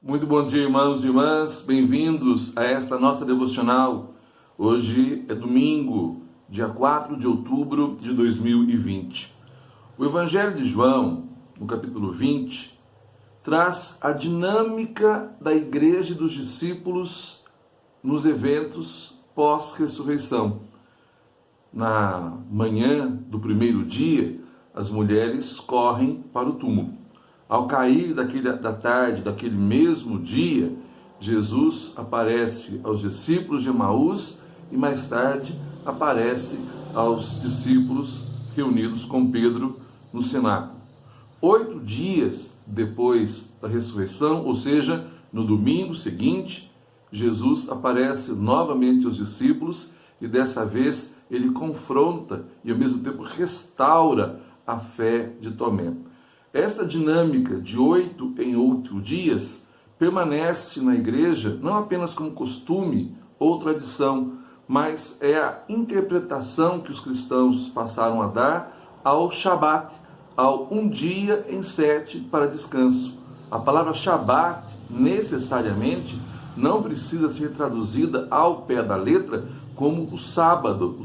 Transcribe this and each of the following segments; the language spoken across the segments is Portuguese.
Muito bom dia, irmãos e irmãs, bem-vindos a esta nossa devocional. Hoje é domingo, dia 4 de outubro de 2020. O Evangelho de João, no capítulo 20, traz a dinâmica da igreja e dos discípulos nos eventos pós-ressurreição. Na manhã do primeiro dia, as mulheres correm para o túmulo. Ao cair da tarde daquele mesmo dia, Jesus aparece aos discípulos de Emaús e mais tarde aparece aos discípulos reunidos com Pedro no cenáculo. 8 dias depois da ressurreição, ou seja, no domingo seguinte, Jesus aparece novamente aos discípulos e dessa vez ele confronta e ao mesmo tempo restaura a fé de Tomé. Esta dinâmica de 8 em 8 dias permanece na igreja não apenas como costume ou tradição, mas é a interpretação que os cristãos passaram a dar ao Shabat, ao um dia em 7 para descanso. A palavra Shabat necessariamente não precisa ser traduzida ao pé da letra como o sábado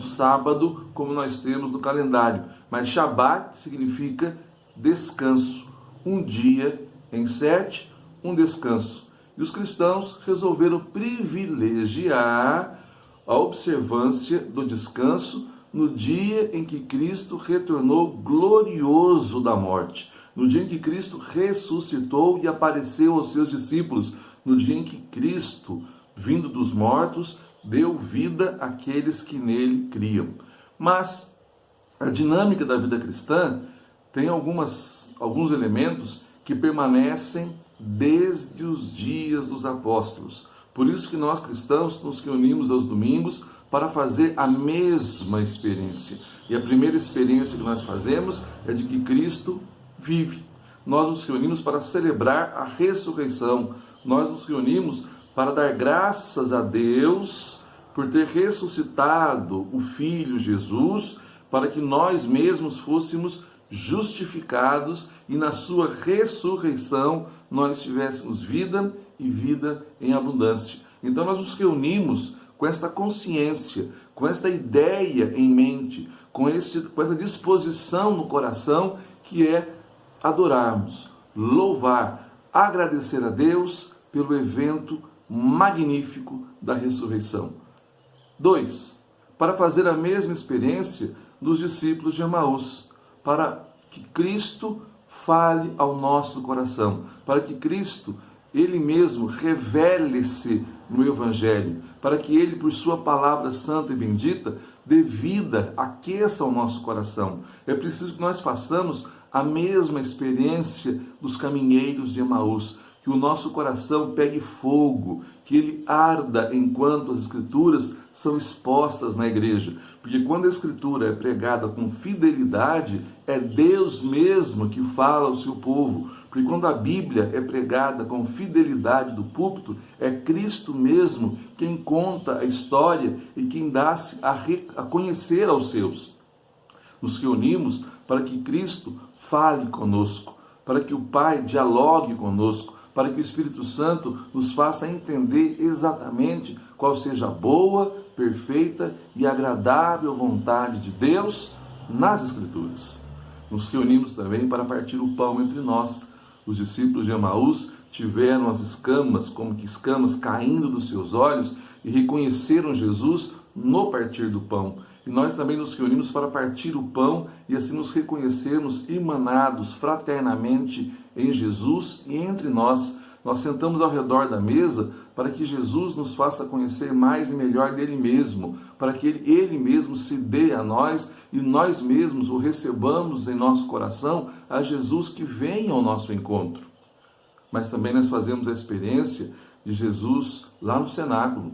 como nós temos no calendário, mas Shabat significa descanso, um dia em 7, um descanso. E os cristãos resolveram privilegiar a observância do descanso no dia em que Cristo retornou glorioso da morte, no dia em que Cristo ressuscitou e apareceu aos seus discípulos, no dia em que Cristo, vindo dos mortos, deu vida àqueles que nele criam. Mas a dinâmica da vida cristã tem alguns elementos que permanecem desde os dias dos apóstolos. Por isso que nós cristãos nos reunimos aos domingos para fazer a mesma experiência. E a primeira experiência que nós fazemos é de que Cristo vive. Nós nos reunimos para celebrar a ressurreição. Nós nos reunimos para dar graças a Deus por ter ressuscitado o Filho Jesus, para que nós mesmos fôssemos justificados e na sua ressurreição nós tivéssemos vida e vida em abundância. Então nós nos reunimos com esta consciência, com esta ideia em mente, com essa disposição no coração que é adorarmos, louvar, agradecer a Deus pelo evento magnífico da ressurreição. 2. Para fazer a mesma experiência dos discípulos de Emaús, para que Cristo fale ao nosso coração, para que Cristo, Ele mesmo, revele-se no Evangelho, para que Ele, por sua palavra santa e bendita, dê vida, aqueça o nosso coração. É preciso que nós façamos a mesma experiência dos caminheiros de Emaús, que o nosso coração pegue fogo, que ele arda enquanto as Escrituras são expostas na igreja. Porque quando a Escritura é pregada com fidelidade, é Deus mesmo que fala ao seu povo. Porque quando a Bíblia é pregada com fidelidade do púlpito, é Cristo mesmo quem conta a história e quem dá-se a conhecer aos seus. Nos reunimos para que Cristo fale conosco, para que o Pai dialogue conosco, para que o Espírito Santo nos faça entender exatamente qual seja a boa, perfeita e agradável vontade de Deus nas Escrituras. Nos reunimos também para partir o pão entre nós. Os discípulos de Emaús tiveram as escamas, como que escamas caindo dos seus olhos e reconheceram Jesus no partir do pão. E nós também nos reunimos para partir o pão e assim nos reconhecermos irmanados fraternamente em Jesus e entre nós. Nós sentamos ao redor da mesa para que Jesus nos faça conhecer mais e melhor dele mesmo, para que ele mesmo se dê a nós e nós mesmos o recebamos em nosso coração a Jesus que vem ao nosso encontro. Mas também nós fazemos a experiência de Jesus lá no cenáculo.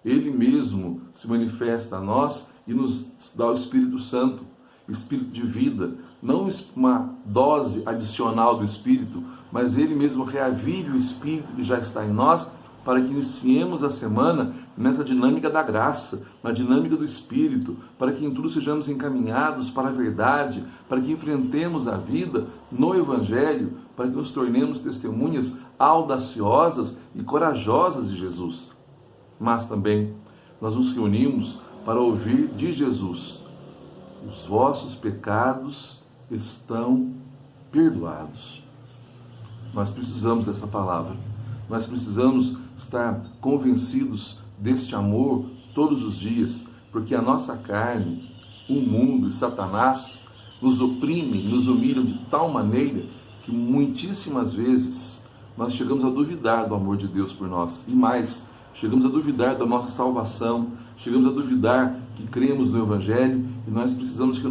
Ele mesmo se manifesta a nós e nos dá o Espírito Santo, Espírito de vida, não uma dose adicional do Espírito, mas Ele mesmo reavive o Espírito que já está em nós, para que iniciemos a semana nessa dinâmica da graça, na dinâmica do Espírito, para que em tudo sejamos encaminhados para a verdade, para que enfrentemos a vida no Evangelho, para que nos tornemos testemunhas audaciosas e corajosas de Jesus. Mas também nós nos reunimos para ouvir de Jesus: os vossos pecados estão perdoados. Nós precisamos dessa palavra. Nós precisamos estar convencidos deste amor todos os dias, porque a nossa carne, o mundo e Satanás nos oprimem, nos humilham de tal maneira que muitíssimas vezes nós chegamos a duvidar do amor de Deus por nós. E mais, chegamos a duvidar da nossa salvação, chegamos a duvidar que cremos no Evangelho, e nós precisamos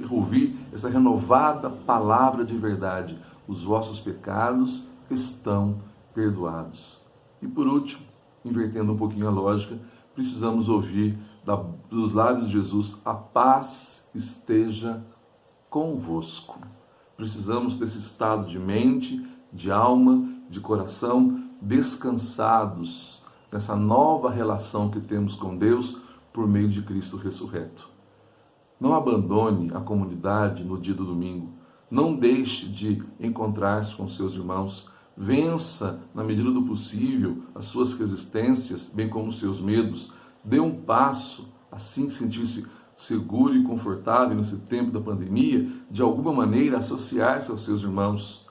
ouvir essa renovada palavra de verdade: os vossos pecados estão perdoados. E por último, invertendo um pouquinho a lógica, precisamos ouvir dos lábios de Jesus: a paz esteja convosco. Precisamos desse estado de mente, de alma, de coração, descansados nessa nova relação que temos com Deus por meio de Cristo ressurreto. Não abandone a comunidade no dia do domingo. Não deixe de encontrar-se com seus irmãos. Vença, na medida do possível, as suas resistências, bem como os seus medos. Dê um passo, assim que sentir-se seguro e confortável nesse tempo da pandemia, de alguma maneira associar-se aos seus irmãos.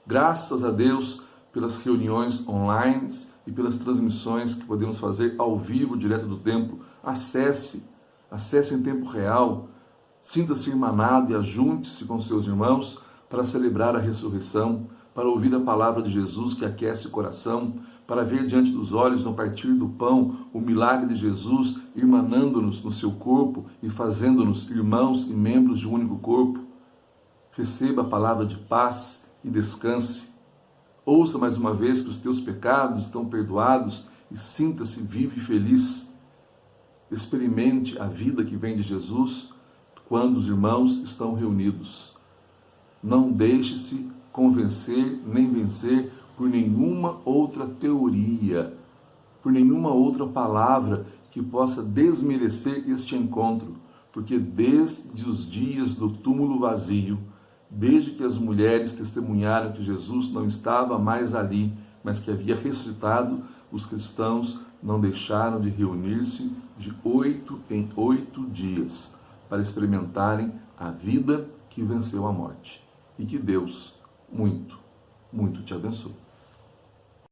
Graças a Deus pelas reuniões online e pelas transmissões que podemos fazer ao vivo, direto do templo. Acesse em tempo real, sinta-se irmanado e ajunte-se com seus irmãos para celebrar a ressurreição, para ouvir a palavra de Jesus que aquece o coração, para ver diante dos olhos, no partir do pão, o milagre de Jesus irmanando-nos no seu corpo e fazendo-nos irmãos e membros de um único corpo. Receba a palavra de paz e descanse. Ouça mais uma vez que os teus pecados estão perdoados e sinta-se vivo e feliz. Experimente a vida que vem de Jesus quando os irmãos estão reunidos. Não deixe-se convencer nem vencer por nenhuma outra teoria, por nenhuma outra palavra que possa desmerecer este encontro, porque desde os dias do túmulo vazio, desde que as mulheres testemunharam que Jesus não estava mais ali, mas que havia ressuscitado, os cristãos não deixaram de reunir-se de 8 em 8 dias para experimentarem a vida que venceu a morte. E que Deus muito te abençoe.